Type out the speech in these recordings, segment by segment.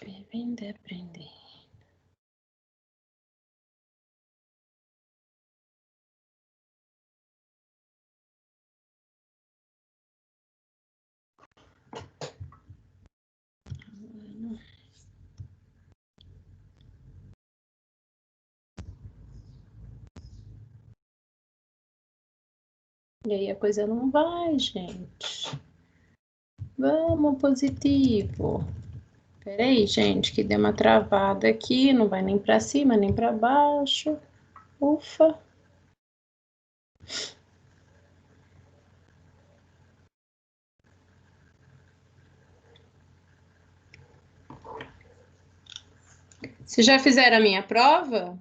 Vivendo e aprender. E aí a coisa não vai, gente. Vamos, positivo. Peraí, gente, que deu uma travada aqui. Não vai nem para cima, nem para baixo. Ufa. Vocês já fizeram a minha prova?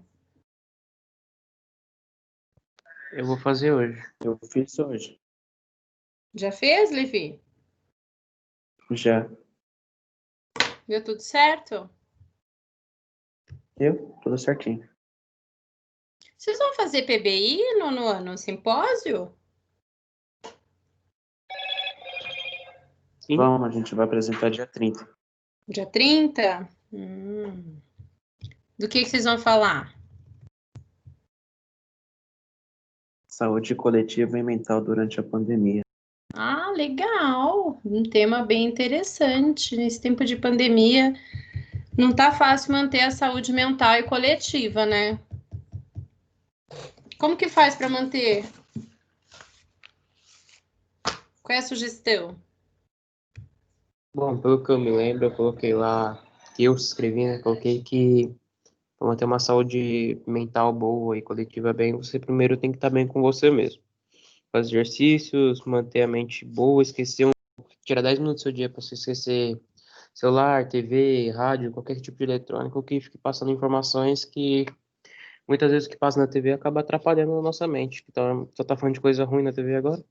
Eu vou fazer hoje. Eu fiz hoje. Já fez, Levi? Já. Deu tudo certo? Eu? Tudo certinho. Vocês vão fazer PBI no simpósio? Sim. Vamos, a gente vai apresentar dia 30. Dia 30? Do que vocês vão falar? Saúde coletiva e mental durante a pandemia. Ah, legal! Um tema bem interessante. Nesse tempo de pandemia, não tá fácil manter a saúde mental e coletiva, né? Como que faz para manter? Qual é a sugestão? Bom, pelo que eu me lembro, eu coloquei lá, que eu escrevi, né? Coloquei que para manter uma saúde mental boa e coletiva bem, você primeiro tem que estar bem com você mesmo. Fazer exercícios, manter a mente boa, tirar 10 minutos do seu dia para você esquecer celular, TV, rádio, qualquer tipo de eletrônico que fique passando informações que muitas vezes o que passa na TV acaba atrapalhando a nossa mente. Então, você tá falando de coisa ruim na TV agora?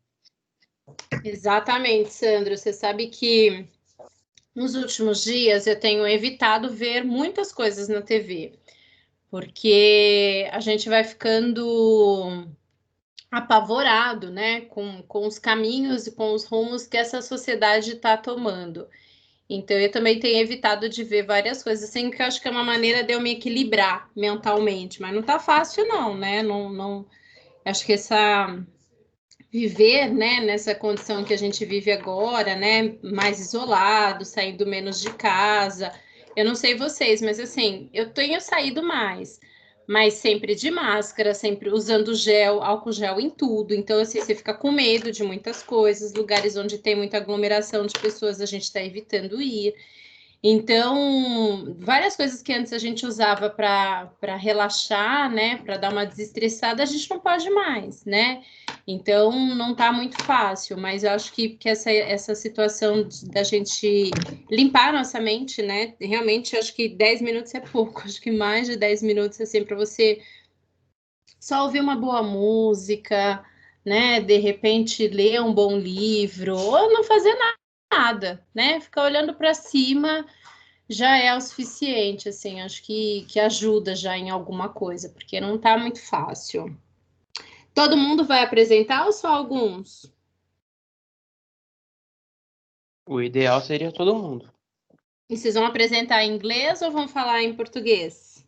Exatamente, Sandro. Você sabe que nos últimos dias eu tenho evitado ver muitas coisas na TV, porque a gente vai ficando apavorado, né, com os caminhos e com os rumos que essa sociedade está tomando. Então, eu também tenho evitado de ver várias coisas, assim, que eu acho que é uma maneira de eu me equilibrar mentalmente, mas não tá fácil, não, né? Não, acho que viver, né, nessa condição que a gente vive agora, né, mais isolado, saindo menos de casa. Eu não sei vocês, mas assim, eu tenho saído mais, mas sempre de máscara, sempre usando gel, álcool gel em tudo. Então, assim, você fica com medo de muitas coisas, lugares onde tem muita aglomeração de pessoas, a gente está evitando ir. Então, várias coisas que antes a gente usava para relaxar, né, para dar uma desestressada, a gente não pode mais, né? Então, não está muito fácil, mas eu acho que essa situação da gente limpar a nossa mente, né? Realmente, eu acho que 10 minutos é pouco, acho que mais de 10 minutos, assim, para você só ouvir uma boa música, né? De repente, ler um bom livro, ou não fazer nada, né? Ficar olhando para cima já é o suficiente, assim, acho que ajuda já em alguma coisa, porque não tá muito fácil. Todo mundo vai apresentar ou só alguns? O ideal seria todo mundo. E vocês vão apresentar em inglês ou vão falar em português?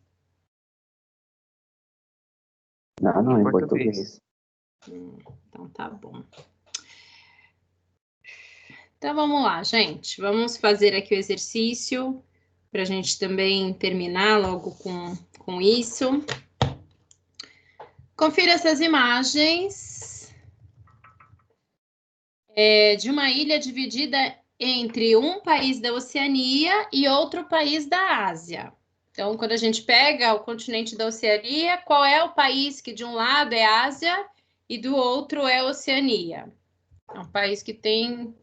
Não, em português. Então tá bom. Então vamos lá, gente. Vamos fazer aqui o exercício para a gente também terminar logo com isso. Confira essas imagens de uma ilha dividida entre um país da Oceania e outro país da Ásia. Então, quando a gente pega o continente da Oceania, qual é o país que de um lado é Ásia e do outro é Oceania? É um país que tem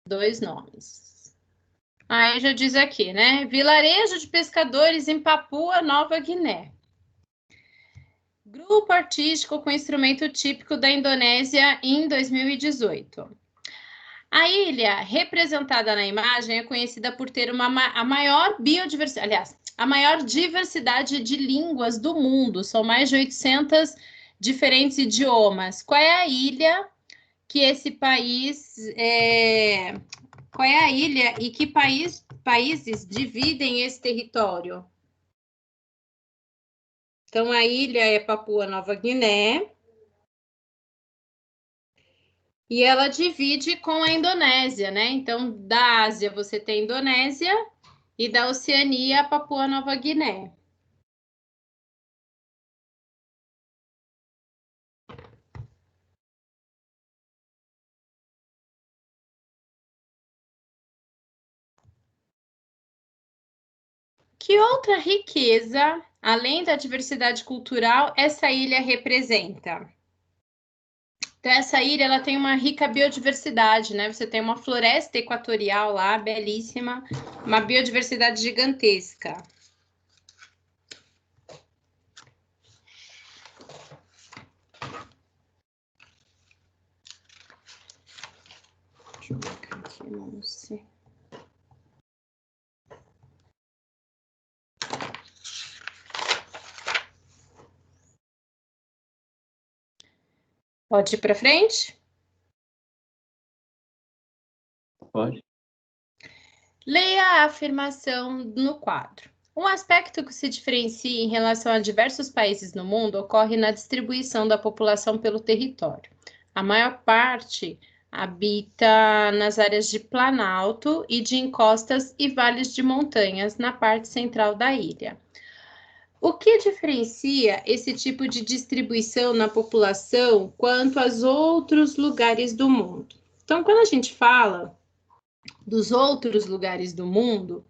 dois nomes. Aí já diz aqui, né? Vilarejo de pescadores em Papua Nova Guiné. Grupo artístico com instrumento típico da Indonésia em 2018. A ilha representada na imagem é conhecida por ter a maior biodiversidade, aliás, a maior diversidade de línguas do mundo. São mais de 800 diferentes idiomas. Qual é a ilha que esse país qual é a ilha e que país países dividem esse território? Então, a ilha é Papua Nova Guiné. E ela divide com a Indonésia, né? Então, da Ásia você tem Indonésia e da Oceania, Papua Nova Guiné. Que outra riqueza, além da diversidade cultural, essa ilha representa? Então, essa ilha ela tem uma rica biodiversidade, né? Você tem uma floresta equatorial lá, belíssima, uma biodiversidade gigantesca. Deixa eu colocar aqui, não sei. Pode ir para frente? Pode. Leia a afirmação no quadro. Um aspecto que se diferencia em relação a diversos países no mundo ocorre na distribuição da população pelo território. A maior parte habita nas áreas de planalto e de encostas e vales de montanhas na parte central da ilha. O que diferencia esse tipo de distribuição na população quanto aos outros lugares do mundo? Então, quando a gente fala dos outros lugares do mundo,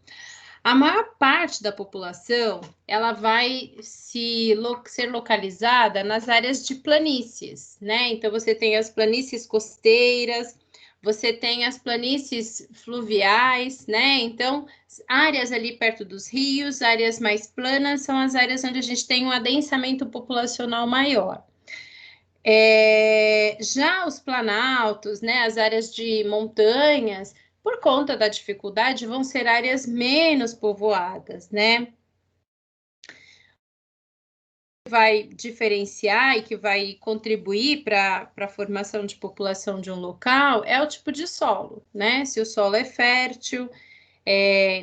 a maior parte da população ela vai ser localizada nas áreas de planícies, né? Então você tem as planícies costeiras, você tem as planícies fluviais, né? Então, áreas ali perto dos rios, áreas mais planas, são as áreas onde a gente tem um adensamento populacional maior. Já os planaltos, né, as áreas de montanhas, por conta da dificuldade, vão ser áreas menos povoadas, né? Vai diferenciar e que vai contribuir para a formação de população de um local é o tipo de solo, né? Se o solo é fértil,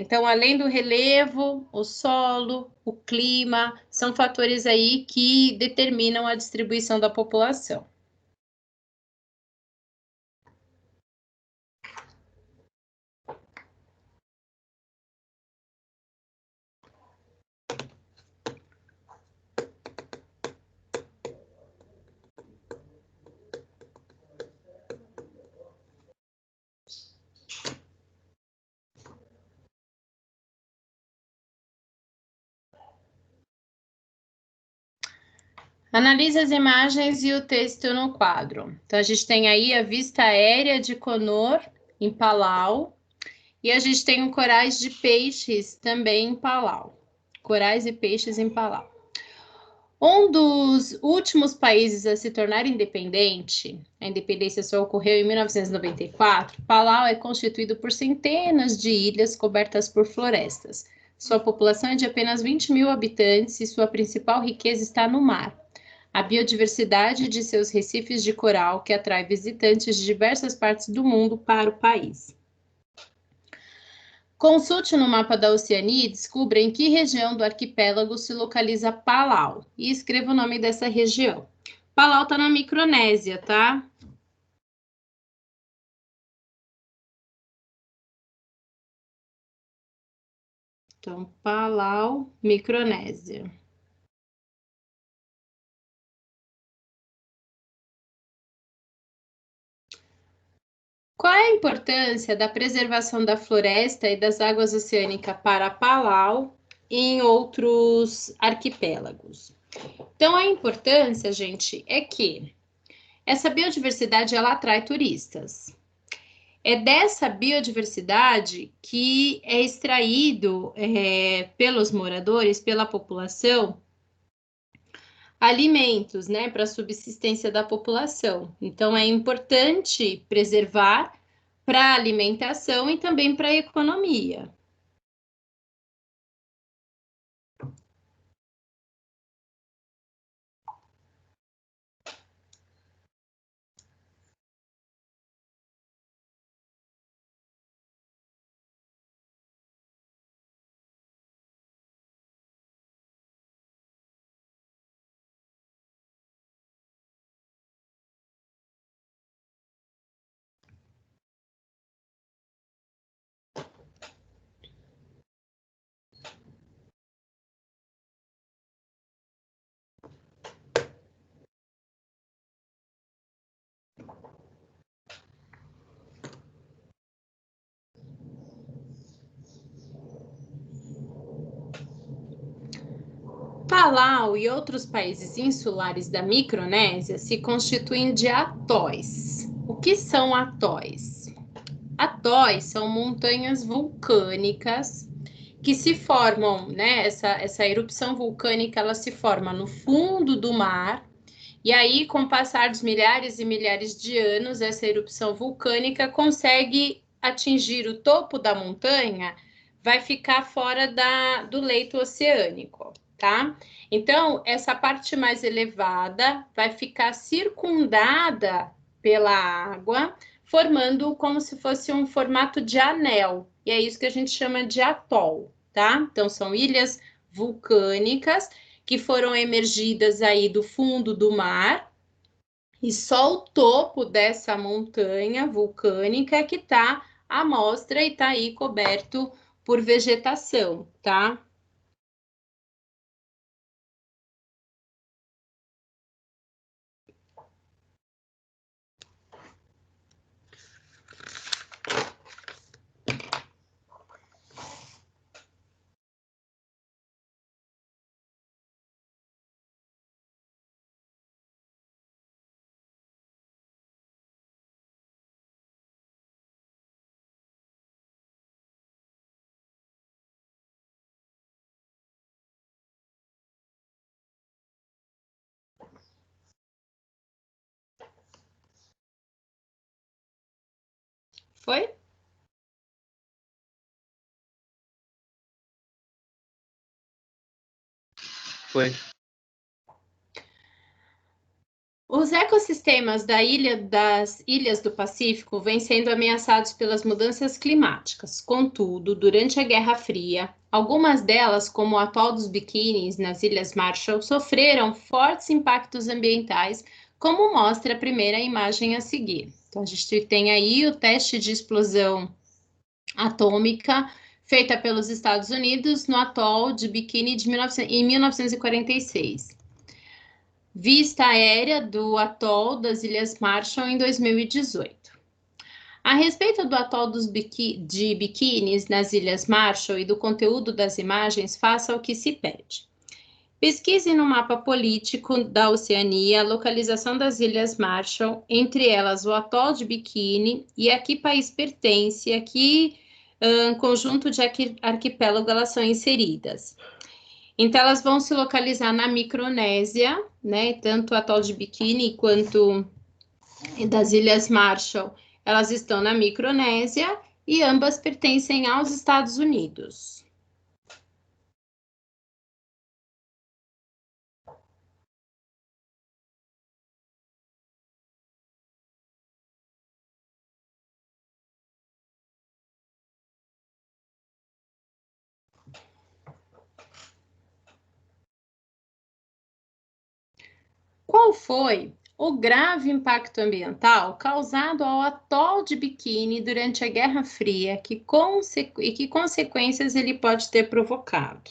então, além do relevo, o solo, o clima, são fatores aí que determinam a distribuição da população. Analise as imagens e o texto no quadro. Então, a gente tem aí a vista aérea de Conor, em Palau, e a gente tem o corais de peixes também em Palau. Corais e peixes em Palau. Um dos últimos países a se tornar independente, a independência só ocorreu em 1994, Palau é constituído por centenas de ilhas cobertas por florestas. Sua população é de apenas 20 mil habitantes e sua principal riqueza está no mar. A biodiversidade de seus recifes de coral que atrai visitantes de diversas partes do mundo para o país. Consulte no mapa da Oceania e descubra em que região do arquipélago se localiza Palau e escreva o nome dessa região. Palau está na Micronésia, tá? Então, Palau, Micronésia. Qual é a importância da preservação da floresta e das águas oceânicas para Palau e em outros arquipélagos? Então, a importância, gente, é que essa biodiversidade ela atrai turistas. É dessa biodiversidade que é extraído pelos moradores, pela população, alimentos, né, para a subsistência da população. Então, é importante preservar para a alimentação e também para a economia. Palau e outros países insulares da Micronésia se constituem de atóis. O que são atóis? Atóis são montanhas vulcânicas que se formam, né? Essa erupção vulcânica, ela se forma no fundo do mar, e aí, com o passar dos milhares e milhares de anos, essa erupção vulcânica consegue atingir o topo da montanha, vai ficar fora do leito oceânico, tá? Então, essa parte mais elevada vai ficar circundada pela água, formando como se fosse um formato de anel, e é isso que a gente chama de atol, tá? Então, são ilhas vulcânicas que foram emergidas aí do fundo do mar, e só o topo dessa montanha vulcânica que está à mostra e está aí coberto por vegetação, tá? Foi? Foi. Os ecossistemas das ilhas do Pacífico vêm sendo ameaçados pelas mudanças climáticas. Contudo, durante a Guerra Fria, algumas delas, como o atol dos Biquínis nas Ilhas Marshall, sofreram fortes impactos ambientais, como mostra a primeira imagem a seguir. Então, a gente tem aí o teste de explosão atômica feita pelos Estados Unidos no atol de Bikini em 1946. Vista aérea do atol das Ilhas Marshall em 2018. A respeito do atol de biquínis nas Ilhas Marshall e do conteúdo das imagens, faça o que se pede. Pesquise no mapa político da Oceania a localização das Ilhas Marshall, entre elas o atol de Bikini e a que país pertence, a que conjunto de arquipélago elas são inseridas. Então, elas vão se localizar na Micronésia, né? Tanto o atol de Bikini quanto das Ilhas Marshall, elas estão na Micronésia e ambas pertencem aos Estados Unidos. Qual foi o grave impacto ambiental causado ao atol de Bikini durante a Guerra Fria e que consequências ele pode ter provocado?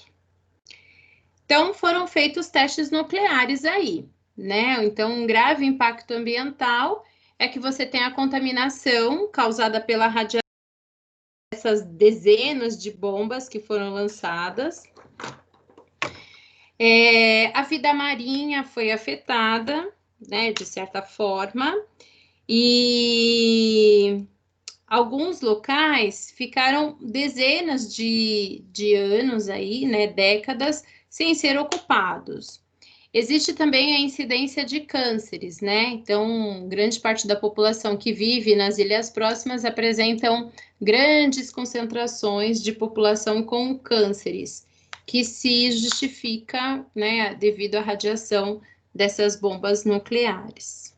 Então, foram feitos testes nucleares aí, né? Então, um grave impacto ambiental é que você tem a contaminação causada pela radiação dessas dezenas de bombas que foram lançadas. A vida marinha foi afetada, né, de certa forma, e alguns locais ficaram dezenas de anos aí, né, décadas, sem ser ocupados. Existe também a incidência de cânceres, né? Então, grande parte da população que vive nas ilhas próximas apresentam grandes concentrações de população com cânceres, que se justifica, né, devido à radiação dessas bombas nucleares.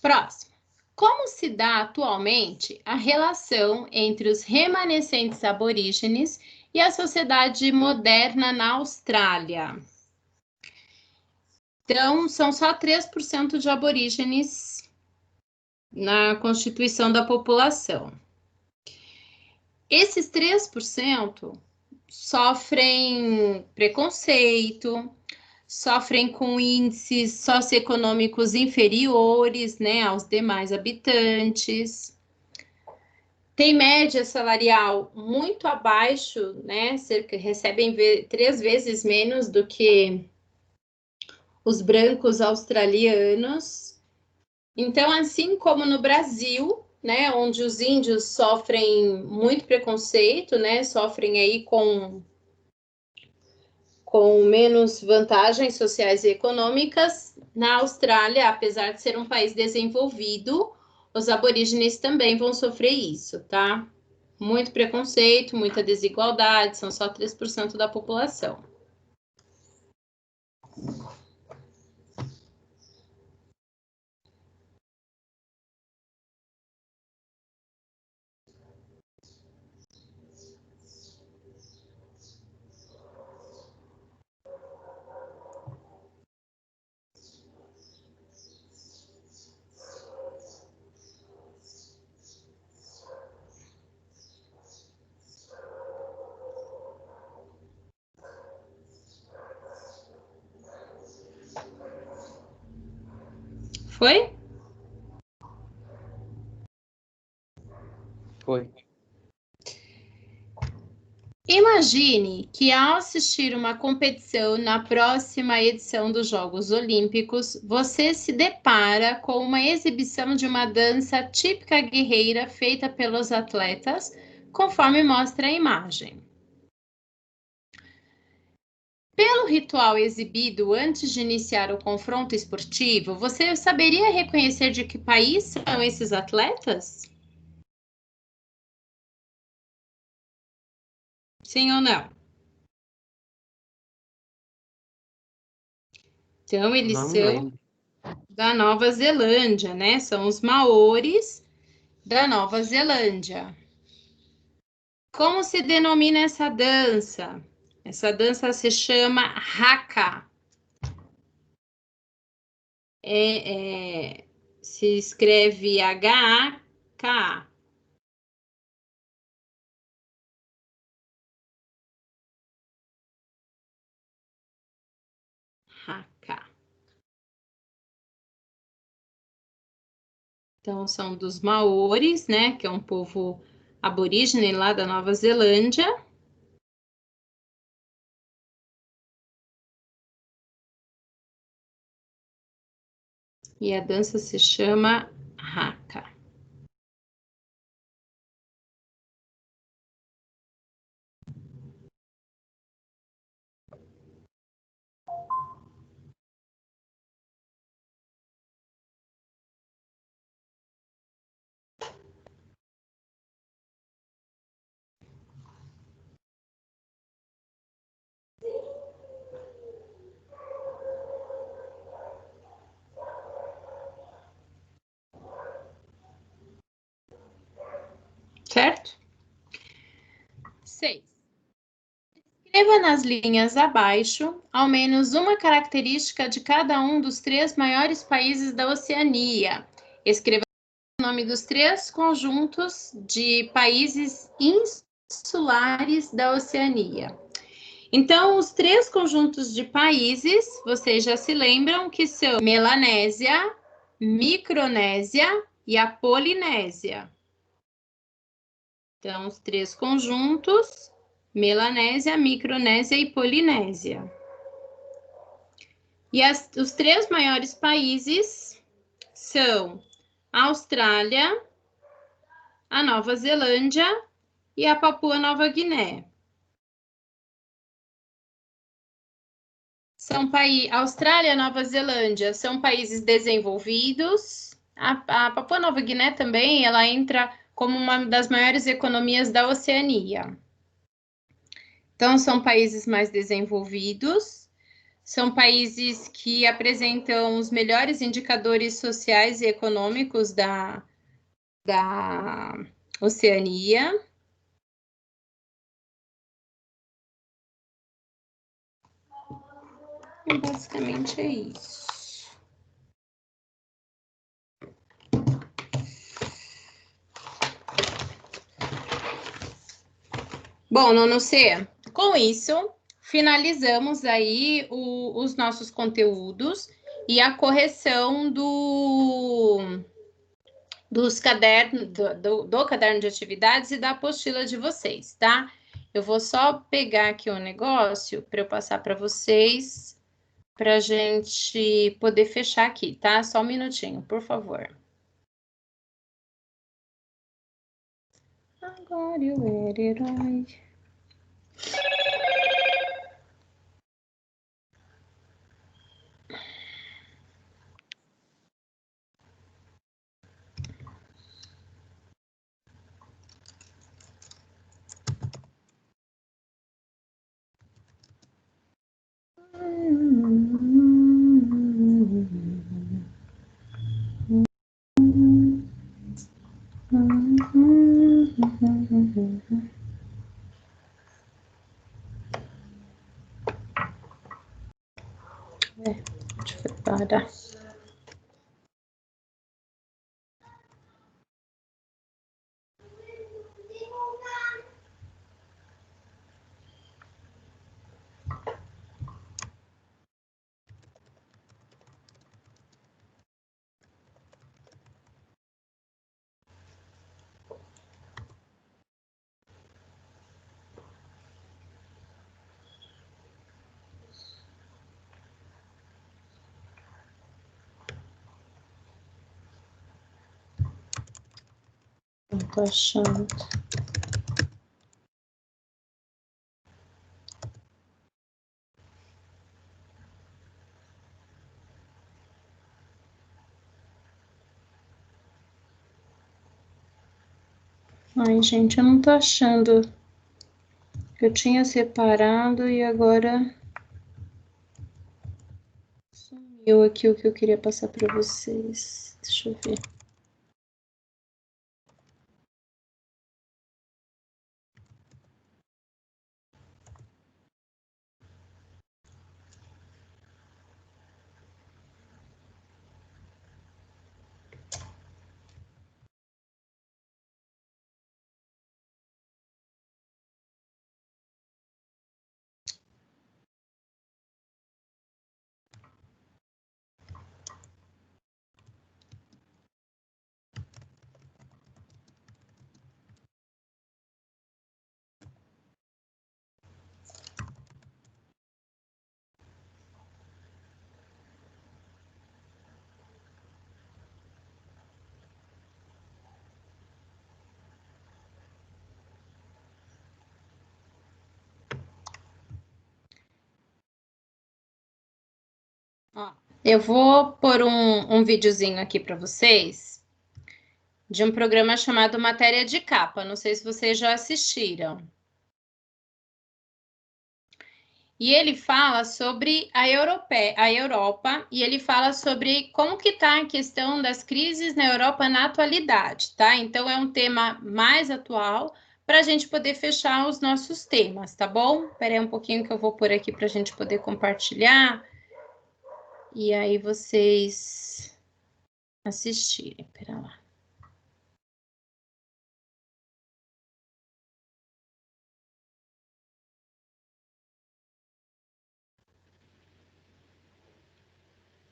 Próximo. Como se dá atualmente a relação entre os remanescentes aborígenes e a sociedade moderna na Austrália? Então, são só 3% de aborígenes na constituição da população. Esses 3% sofrem preconceito, sofrem com índices socioeconômicos inferiores, né, aos demais habitantes. Tem média salarial muito abaixo, né, recebem 3 vezes menos do que os brancos australianos. Então, assim como no Brasil, né, onde os índios sofrem muito preconceito, né, sofrem aí com menos vantagens sociais e econômicas, na Austrália, apesar de ser um país desenvolvido, os aborígenes também vão sofrer isso, tá? Muito preconceito, muita desigualdade, são só 3% da população. Foi? Foi. Imagine que ao assistir uma competição na próxima edição dos Jogos Olímpicos, você se depara com uma exibição de uma dança típica guerreira feita pelos atletas, conforme mostra a imagem. Pelo ritual exibido antes de iniciar o confronto esportivo, você saberia reconhecer de que país são esses atletas? Sim ou não? Então, eles Não são lembro. da Nova Zelândia, né? São os maores da Nova Zelândia. Como se denomina essa dança? Essa dança se chama haka. Se escreve H-A-K. Haka. Então, são dos maores, né? Que é um povo aborígene lá da Nova Zelândia. E a dança se chama haka. Certo? 6. Escreva nas linhas abaixo ao menos uma característica de cada um dos 3 maiores países da Oceania. Escreva o nome dos 3 conjuntos de países insulares da Oceania. Então, os 3 conjuntos de países, vocês já se lembram que são Melanésia, Micronésia e a Polinésia. Então, os 3 conjuntos, Melanésia, Micronésia e Polinésia. E os 3 maiores países são a Austrália, a Nova Zelândia e a Papua Nova Guiné. Austrália e Nova Zelândia são países desenvolvidos. A Papua Nova Guiné também, ela entra como uma das maiores economias da Oceania. Então, são países mais desenvolvidos. São países que apresentam os melhores indicadores sociais e econômicos da Oceania. E basicamente é isso. Bom, nono C, com isso, finalizamos aí os nossos conteúdos e a correção dos cadernos, do caderno de atividades e da apostila de vocês, tá? Eu vou só pegar aqui um negócio para eu passar para vocês, para a gente poder fechar aqui, tá? Só um minutinho, por favor. Agora eu era herói. Deixa eu parar. Não tô achando. Ai, gente, eu não tô achando. Eu tinha separado e agora sumiu aqui o que eu queria passar para vocês. Deixa eu ver. Ó, eu vou pôr um videozinho aqui para vocês de um programa chamado Matéria de Capa. Não sei se vocês já assistiram. E ele fala sobre a Europa e ele fala sobre como que está a questão das crises na Europa na atualidade, tá? Então é um tema mais atual para a gente poder fechar os nossos temas, tá bom? Espera aí um pouquinho que eu vou pôr aqui para a gente poder compartilhar e aí vocês assistirem. Espera lá.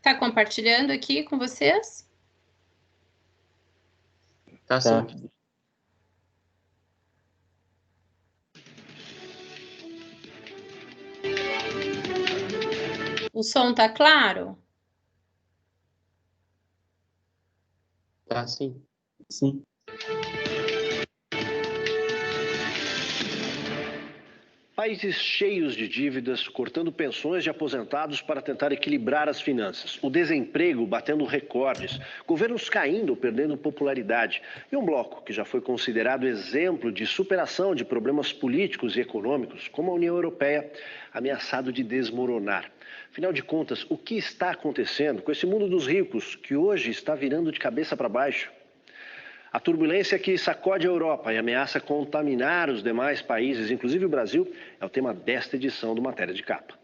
Tá compartilhando aqui com vocês? Tá sim. O som tá claro? Tá sim. Sim. Países cheios de dívidas, cortando pensões de aposentados para tentar equilibrar as finanças. O desemprego batendo recordes, governos caindo ou perdendo popularidade. E um bloco que já foi considerado exemplo de superação de problemas políticos e econômicos, como a União Europeia, ameaçado de desmoronar. Afinal de contas, o que está acontecendo com esse mundo dos ricos, que hoje está virando de cabeça para baixo? A turbulência que sacode a Europa e ameaça contaminar os demais países, inclusive o Brasil, é o tema desta edição do Matéria de Capa.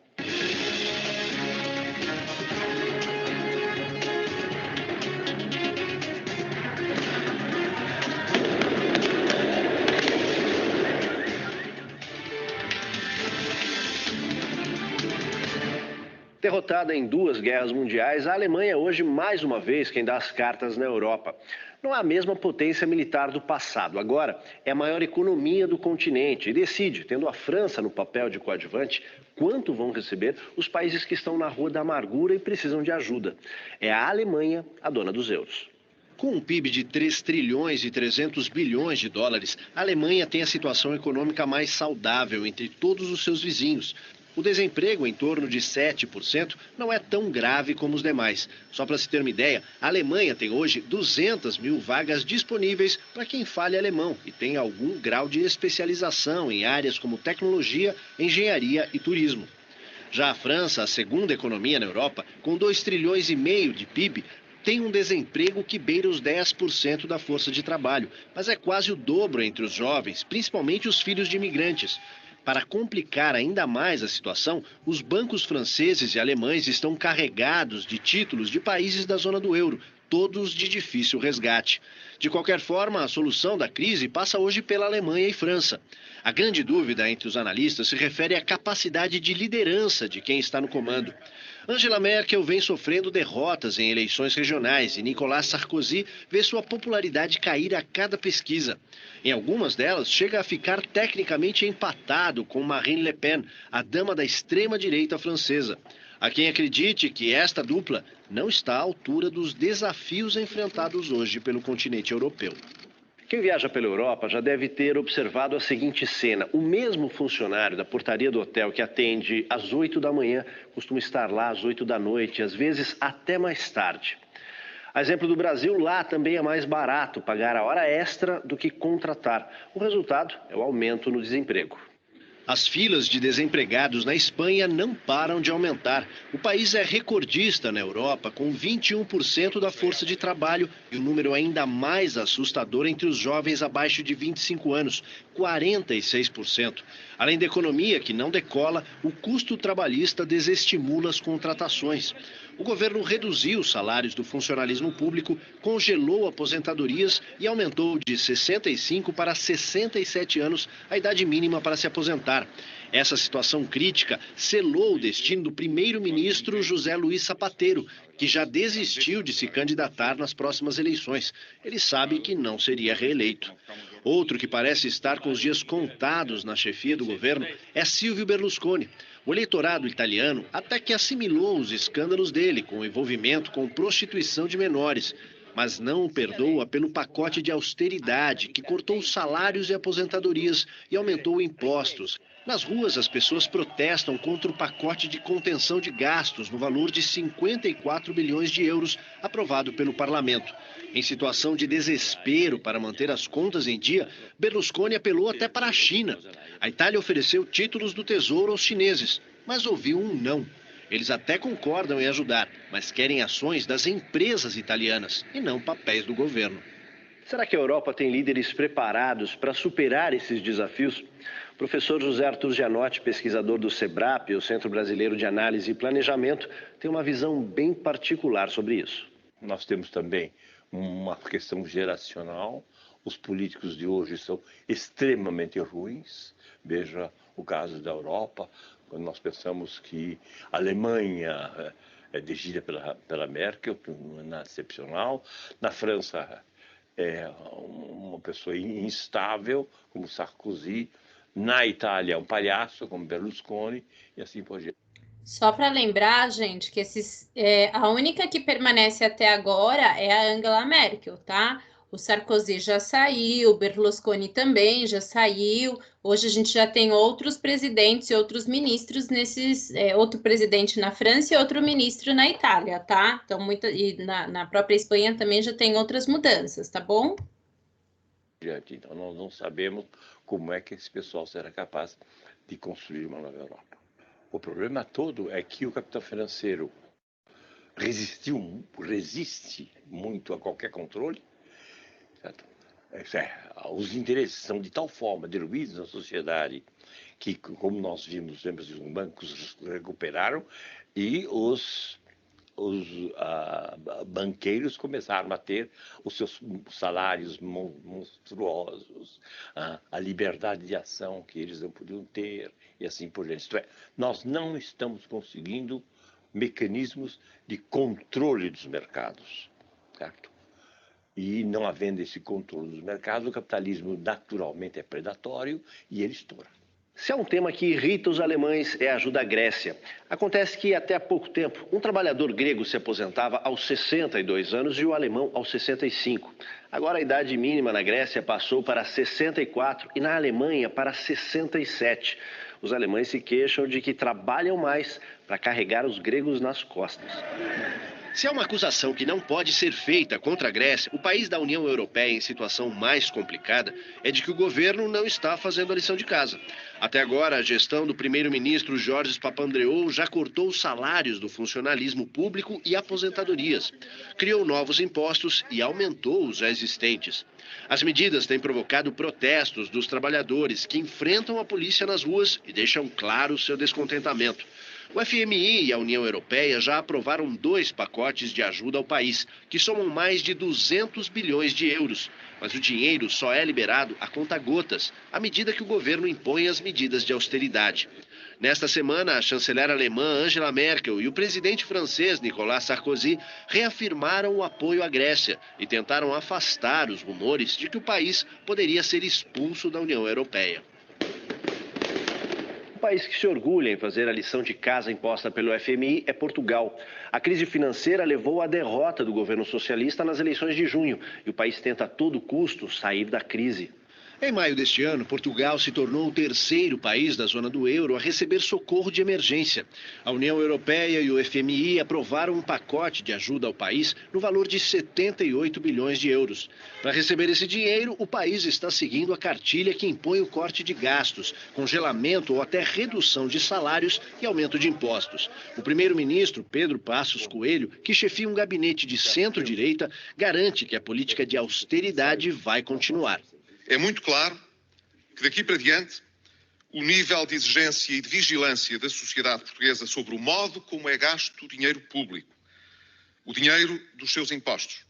Derrotada em 2 guerras mundiais, a Alemanha é hoje, mais uma vez, quem dá as cartas na Europa. Não é a mesma potência militar do passado. Agora, é a maior economia do continente e decide, tendo a França no papel de coadjuvante, quanto vão receber os países que estão na rua da amargura e precisam de ajuda. É a Alemanha a dona dos euros. Com um PIB de 3 trilhões e 300 bilhões de dólares, a Alemanha tem a situação econômica mais saudável entre todos os seus vizinhos. O desemprego, em torno de 7%, não é tão grave como os demais. Só para se ter uma ideia, a Alemanha tem hoje 200 mil vagas disponíveis para quem fale alemão e tem algum grau de especialização em áreas como tecnologia, engenharia e turismo. Já a França, a segunda economia na Europa, com 2 trilhões e meio de PIB, tem um desemprego que beira os 10% da força de trabalho, mas é quase o dobro entre os jovens, principalmente os filhos de imigrantes. Para complicar ainda mais a situação, os bancos franceses e alemães estão carregados de títulos de países da zona do euro, todos de difícil resgate. De qualquer forma, a solução da crise passa hoje pela Alemanha e França. A grande dúvida entre os analistas se refere à capacidade de liderança de quem está no comando. Angela Merkel vem sofrendo derrotas em eleições regionais e Nicolas Sarkozy vê sua popularidade cair a cada pesquisa. Em algumas delas, chega a ficar tecnicamente empatado com Marine Le Pen, a dama da extrema-direita francesa. Há quem acredite que esta dupla não está à altura dos desafios enfrentados hoje pelo continente europeu. Quem viaja pela Europa já deve ter observado a seguinte cena. O mesmo funcionário da portaria do hotel que atende às 8 da manhã costuma estar lá às 8 da noite, às vezes até mais tarde. A exemplo do Brasil, lá também é mais barato pagar a hora extra do que contratar. O resultado é o aumento no desemprego. As filas de desempregados na Espanha não param de aumentar. O país é recordista na Europa, com 21% da força de trabalho e um número ainda mais assustador entre os jovens abaixo de 25 anos, 46%. Além da economia que não decola, o custo trabalhista desestimula as contratações. O governo reduziu os salários do funcionalismo público, congelou aposentadorias e aumentou de 65 para 67 anos a idade mínima para se aposentar. Essa situação crítica selou o destino do primeiro-ministro José Luiz Zapatero, que já desistiu de se candidatar nas próximas eleições. Ele sabe que não seria reeleito. Outro que parece estar com os dias contados na chefia do governo é Silvio Berlusconi. O eleitorado italiano até que assimilou os escândalos dele, com o envolvimento com prostituição de menores, mas não o perdoa pelo pacote de austeridade que cortou os salários e aposentadorias e aumentou impostos. Nas ruas, as pessoas protestam contra o pacote de contenção de gastos no valor de 54 bilhões de euros aprovado pelo parlamento. Em situação de desespero para manter as contas em dia, Berlusconi apelou até para a China. A Itália ofereceu títulos do Tesouro aos chineses, mas ouviu um não. Eles até concordam em ajudar, mas querem ações das empresas italianas e não papéis do governo. Será que a Europa tem líderes preparados para superar esses desafios? O professor José Arthur Gianotti, pesquisador do SEBRAP, o Centro Brasileiro de Análise e Planejamento, tem uma visão bem particular sobre isso. Nós temos também uma questão geracional. Os políticos de hoje são extremamente ruins. Veja o caso da Europa, quando nós pensamos que a Alemanha é dirigida pela Merkel, que não é nada excepcional. Na França é uma pessoa instável, como Sarkozy. Na Itália, um palhaço, como Berlusconi, e assim por diante. Só para lembrar, gente, que a única que permanece até agora é a Angela Merkel, tá? O Sarkozy já saiu, o Berlusconi também já saiu. Hoje a gente já tem outros presidentes e outros ministros outro presidente na França e outro ministro na Itália, tá? Então, na própria Espanha também já tem outras mudanças, tá bom? Então, nós não sabemos como é que esse pessoal será capaz de construir uma nova Europa. O problema todo é que o capital financeiro resiste muito a qualquer controle, certo? Os interesses são de tal forma diluídos na sociedade que, como nós vimos, os bancos recuperaram e os banqueiros começaram a ter os seus salários monstruosos, a liberdade de ação que eles não podiam ter e assim por diante. Isto é, nós não estamos conseguindo mecanismos de controle dos mercados, certo? E não havendo esse controle dos mercados, o capitalismo naturalmente é predatório e ele estoura. Se há um tema que irrita os alemães é a ajuda à Grécia. Acontece que até há pouco tempo, um trabalhador grego se aposentava aos 62 anos e o alemão aos 65. Agora a idade mínima na Grécia passou para 64 e na Alemanha para 67. Os alemães se queixam de que trabalham mais para carregar os gregos nas costas. Se há uma acusação que não pode ser feita contra a Grécia, o país da União Europeia em situação mais complicada é de que o governo não está fazendo a lição de casa. Até agora, a gestão do primeiro-ministro Georgios Papandreou já cortou os salários do funcionalismo público e aposentadorias, criou novos impostos e aumentou os já existentes. As medidas têm provocado protestos dos trabalhadores que enfrentam a polícia nas ruas e deixam claro seu descontentamento. O FMI e a União Europeia já aprovaram 2 pacotes de ajuda ao país, que somam mais de 200 bilhões de euros. Mas o dinheiro só é liberado a conta-gotas, à medida que o governo impõe as medidas de austeridade. Nesta semana, a chanceler alemã Angela Merkel e o presidente francês Nicolas Sarkozy reafirmaram o apoio à Grécia e tentaram afastar os rumores de que o país poderia ser expulso da União Europeia. O país que se orgulha em fazer a lição de casa imposta pelo FMI é Portugal. A crise financeira levou à derrota do governo socialista nas eleições de junho e o país tenta a todo custo sair da crise. Em maio deste ano, Portugal se tornou o 3º país da zona do euro a receber socorro de emergência. A União Europeia e o FMI aprovaram um pacote de ajuda ao país no valor de 78 bilhões de euros. Para receber esse dinheiro, o país está seguindo a cartilha que impõe o corte de gastos, congelamento ou até redução de salários e aumento de impostos. O primeiro-ministro, Pedro Passos Coelho, que chefia um gabinete de centro-direita, garante que a política de austeridade vai continuar. É muito claro que daqui para diante o nível de exigência e de vigilância da sociedade portuguesa sobre o modo como é gasto o dinheiro público, o dinheiro dos seus impostos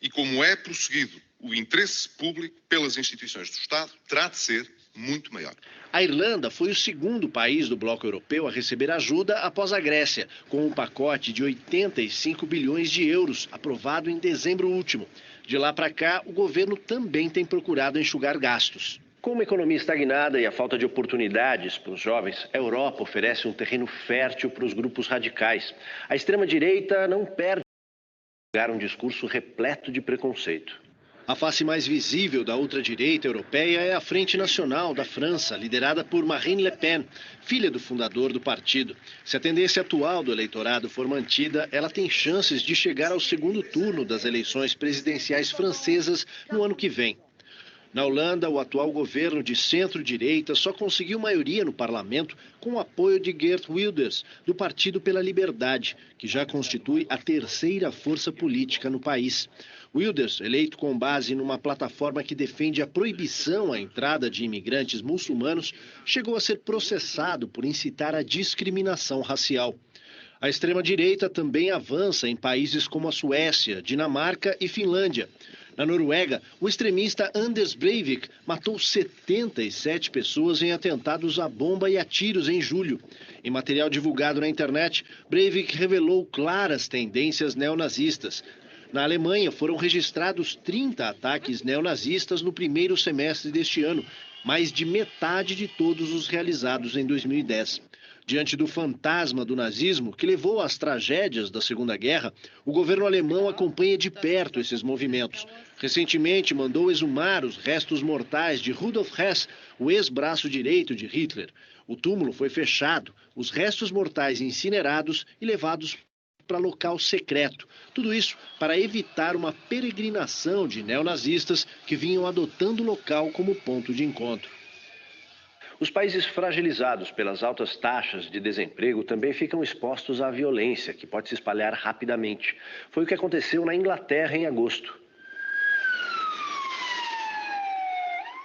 e como é prosseguido o interesse público pelas instituições do Estado terá de ser muito maior. A Irlanda foi o 2º país do bloco europeu a receber ajuda após a Grécia, com um pacote de 85 bilhões de euros aprovado em dezembro último. De lá para cá, o governo também tem procurado enxugar gastos. Com uma economia estagnada e a falta de oportunidades para os jovens, a Europa oferece um terreno fértil para os grupos radicais. A extrema-direita não perde um discurso repleto de preconceito. A face mais visível da ultradireita europeia é a Frente Nacional da França, liderada por Marine Le Pen, filha do fundador do partido. Se a tendência atual do eleitorado for mantida, ela tem chances de chegar ao 2º turno das eleições presidenciais francesas no ano que vem. Na Holanda, o atual governo de centro-direita só conseguiu maioria no parlamento com o apoio de Geert Wilders, do Partido pela Liberdade, que já constitui a 3ª força política no país. Wilders, eleito com base numa plataforma que defende a proibição à entrada de imigrantes muçulmanos, chegou a ser processado por incitar a discriminação racial. A extrema-direita também avança em países como a Suécia, Dinamarca e Finlândia. Na Noruega, o extremista Anders Breivik matou 77 pessoas em atentados à bomba e a tiros em julho. Em material divulgado na internet, Breivik revelou claras tendências neonazistas. Na Alemanha, foram registrados 30 ataques neonazistas no primeiro semestre deste ano, mais de metade de todos os realizados em 2010. Diante do fantasma do nazismo, que levou às tragédias da Segunda Guerra, o governo alemão acompanha de perto esses movimentos. Recentemente, mandou exumar os restos mortais de Rudolf Hess, o ex-braço direito de Hitler. O túmulo foi fechado, os restos mortais incinerados e levados para local secreto. Tudo isso para evitar uma peregrinação de neonazistas que vinham adotando o local como ponto de encontro. Os países fragilizados pelas altas taxas de desemprego também ficam expostos à violência, que pode se espalhar rapidamente. Foi o que aconteceu na Inglaterra em agosto.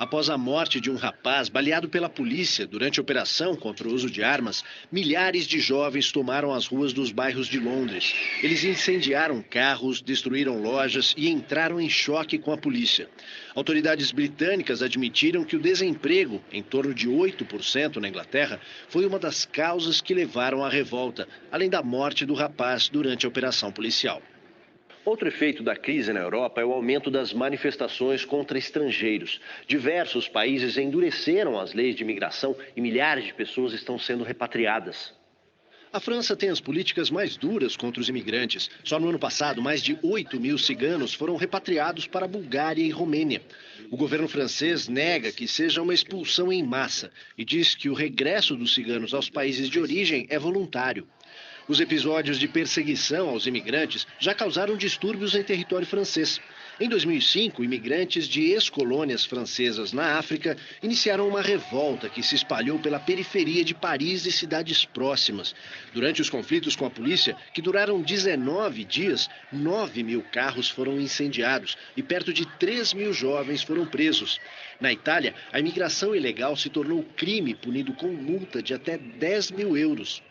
Após a morte de um rapaz baleado pela polícia durante a operação contra o uso de armas, milhares de jovens tomaram as ruas dos bairros de Londres. Eles incendiaram carros, destruíram lojas e entraram em choque com a polícia. Autoridades britânicas admitiram que o desemprego, em torno de 8% na Inglaterra, foi uma das causas que levaram à revolta, além da morte do rapaz durante a operação policial. Outro efeito da crise na Europa é o aumento das manifestações contra estrangeiros. Diversos países endureceram as leis de imigração e milhares de pessoas estão sendo repatriadas. A França tem as políticas mais duras contra os imigrantes. Só no ano passado, mais de 8.000 ciganos foram repatriados para a Bulgária e Romênia. O governo francês nega que seja uma expulsão em massa e diz que o regresso dos ciganos aos países de origem é voluntário. Os episódios de perseguição aos imigrantes já causaram distúrbios em território francês. Em 2005, imigrantes de ex-colônias francesas na África iniciaram uma revolta que se espalhou pela periferia de Paris e cidades próximas. Durante os conflitos com a polícia, que duraram 19 dias, 9.000 carros foram incendiados e perto de 3.000 jovens foram presos. Na Itália, a imigração ilegal se tornou crime punido com multa de até 10.000 euros.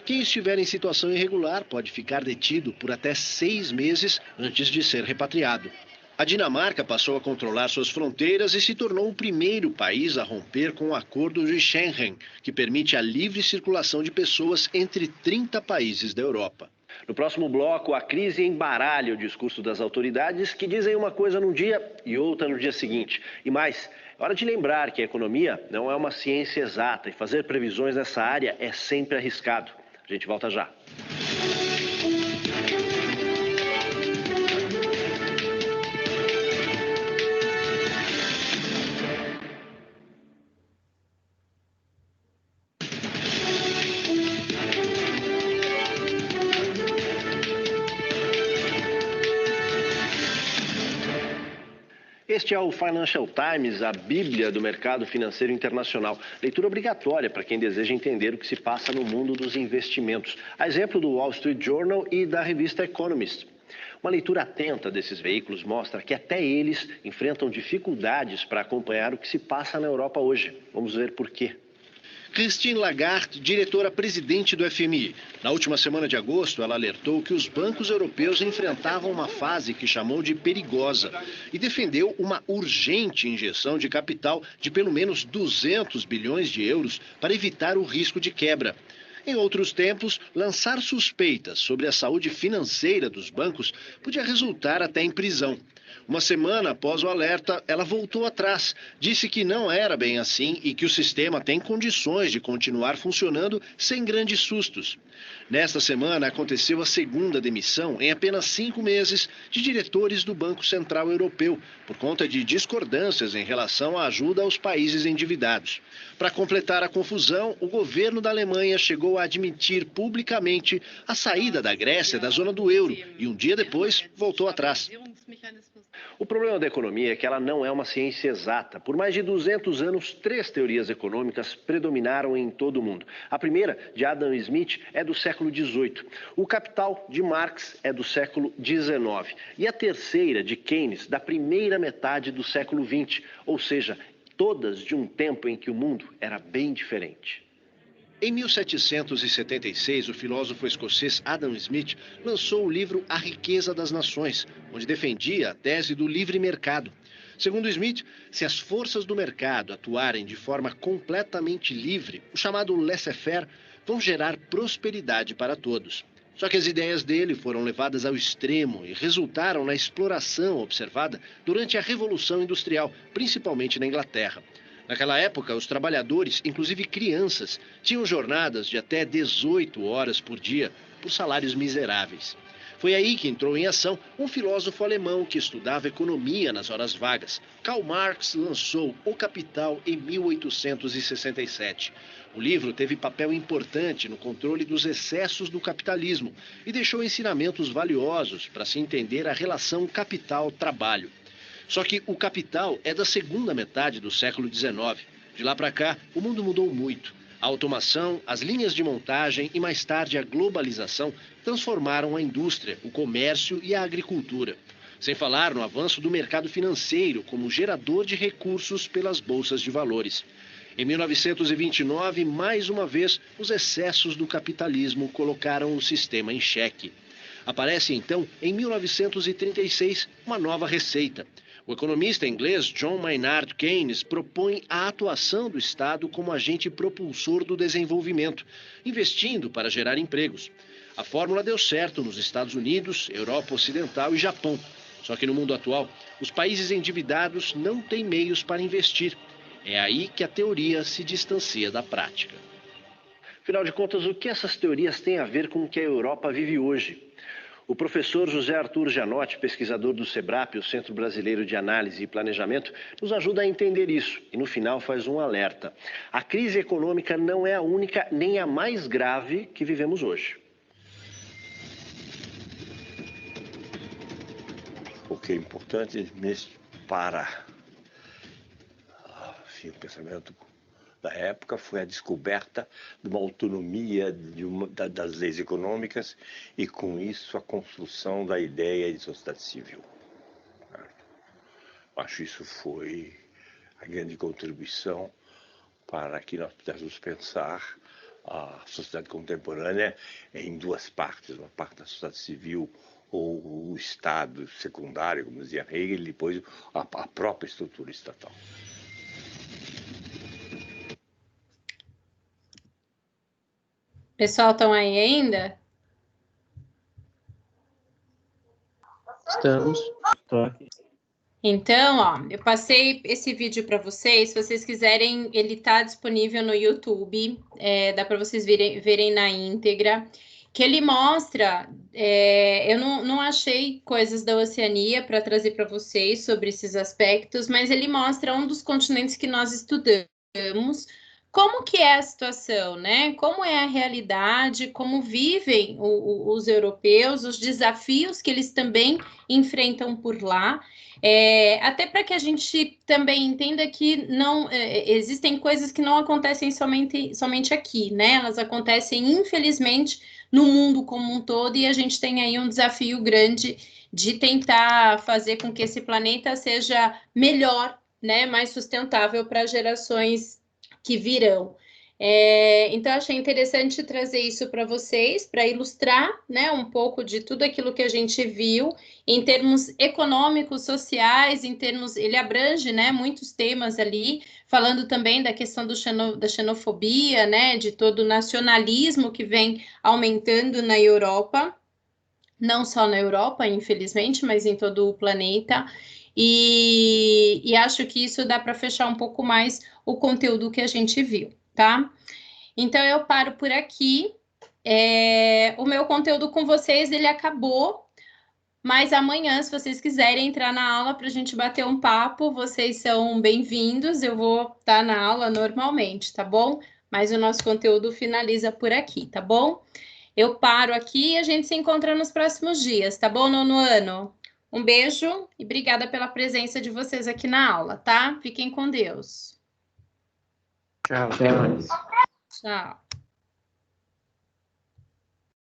Quem estiver em situação irregular pode ficar detido por até 6 meses antes de ser repatriado. A Dinamarca passou a controlar suas fronteiras e se tornou o primeiro país a romper com o Acordo de Schengen, que permite a livre circulação de pessoas entre 30 países da Europa. No próximo bloco, a crise embaralha o discurso das autoridades que dizem uma coisa num dia e outra no dia seguinte. E mais, é hora de lembrar que a economia não é uma ciência exata e fazer previsões nessa área é sempre arriscado. A gente volta já. Este é o Financial Times, a bíblia do mercado financeiro internacional. Leitura obrigatória para quem deseja entender o que se passa no mundo dos investimentos. A exemplo do Wall Street Journal e da revista Economist. Uma leitura atenta desses veículos mostra que até eles enfrentam dificuldades para acompanhar o que se passa na Europa hoje. Vamos ver por quê. Christine Lagarde, diretora-presidente do FMI. Na última semana de agosto, ela alertou que os bancos europeus enfrentavam uma fase que chamou de perigosa e defendeu uma urgente injeção de capital de pelo menos 200 bilhões de euros para evitar o risco de quebra. Em outros tempos, lançar suspeitas sobre a saúde financeira dos bancos podia resultar até em prisão. Uma semana após o alerta, ela voltou atrás, disse que não era bem assim e que o sistema tem condições de continuar funcionando sem grandes sustos. Nesta semana, aconteceu a segunda demissão em apenas 5 meses de diretores do Banco Central Europeu, por conta de discordâncias em relação à ajuda aos países endividados. Para completar a confusão, o governo da Alemanha chegou a admitir publicamente a saída da Grécia da zona do euro e um dia depois voltou atrás. O problema da economia é que ela não é uma ciência exata. Por mais de 200 anos, 3 teorias econômicas predominaram em todo o mundo. A primeira, de Adam Smith, é do século XVIII. O Capital, de Marx, é do século XIX. E a terceira, de Keynes, da primeira metade do século XX. Ou seja, todas de um tempo em que o mundo era bem diferente. Em 1776, o filósofo escocês Adam Smith lançou o livro A Riqueza das Nações, onde defendia a tese do livre mercado. Segundo Smith, se as forças do mercado atuarem de forma completamente livre, o chamado laissez-faire, vão gerar prosperidade para todos. Só que as ideias dele foram levadas ao extremo e resultaram na exploração observada durante a Revolução Industrial, principalmente na Inglaterra. Naquela época, os trabalhadores, inclusive crianças, tinham jornadas de até 18 horas por dia, por salários miseráveis. Foi aí que entrou em ação um filósofo alemão que estudava economia nas horas vagas. Karl Marx lançou O Capital em 1867. O livro teve papel importante no controle dos excessos do capitalismo e deixou ensinamentos valiosos para se entender a relação capital-trabalho. Só que o capital é da segunda metade do século XIX. De lá para cá, o mundo mudou muito. A automação, as linhas de montagem e mais tarde a globalização transformaram a indústria, o comércio e a agricultura. Sem falar no avanço do mercado financeiro como gerador de recursos pelas bolsas de valores. Em 1929, mais uma vez, os excessos do capitalismo colocaram o sistema em xeque. Aparece então, em 1936, uma nova receita. O economista inglês John Maynard Keynes propõe a atuação do Estado como agente propulsor do desenvolvimento, investindo para gerar empregos. A fórmula deu certo nos Estados Unidos, Europa Ocidental e Japão. Só que no mundo atual, os países endividados não têm meios para investir. É aí que a teoria se distancia da prática. Afinal de contas, o que essas teorias têm a ver com o que a Europa vive hoje? O professor José Arthur Janotti, pesquisador do SEBRAP, o Centro Brasileiro de Análise e Planejamento, nos ajuda a entender isso e, no final, faz um alerta. A crise econômica não é a única nem a mais grave que vivemos hoje. O que é importante mesmo para o pensamento da época foi a descoberta de uma autonomia das leis econômicas e, com isso, a construção da ideia de sociedade civil. Acho isso foi a grande contribuição para que nós pudéssemos pensar a sociedade contemporânea em duas partes, uma parte da sociedade civil ou o Estado secundário, como dizia Hegel, e depois a própria estrutura estatal. Pessoal, estão aí ainda? Estamos. Estou aqui. Então, ó, eu passei esse vídeo para vocês. Se vocês quiserem, ele está disponível no YouTube. Dá para vocês verem na íntegra. Que ele mostra. Eu não achei coisas da Oceania para trazer para vocês sobre esses aspectos, mas ele mostra um dos continentes que nós estudamos. Como que é a situação, né? Como é a realidade, como vivem os europeus, os desafios que eles também enfrentam por lá, até para que a gente também entenda que não existem coisas que não acontecem somente aqui, né? Elas acontecem, infelizmente, no mundo como um todo, e a gente tem aí um desafio grande de tentar fazer com que esse planeta seja melhor, né? Mais sustentável para gerações que virão. Então, achei interessante trazer isso para vocês, para ilustrar, né, um pouco de tudo aquilo que a gente viu em termos econômicos, sociais, em termos... Ele abrange, né, muitos temas ali, falando também da questão da xenofobia, né, de todo o nacionalismo que vem aumentando na Europa, não só na Europa, infelizmente, mas em todo o planeta. E acho que isso dá para fechar um pouco mais o conteúdo que a gente viu, tá? Então, eu paro por aqui. O meu conteúdo com vocês, ele acabou, mas amanhã, se vocês quiserem entrar na aula para a gente bater um papo, vocês são bem-vindos. Eu vou estar na aula normalmente, tá bom? Mas o nosso conteúdo finaliza por aqui, tá bom? Eu paro aqui e a gente se encontra nos próximos dias, tá bom, nono ano? Um beijo e obrigada pela presença de vocês aqui na aula, tá? Fiquem com Deus. Tchau, até mais. Tchau.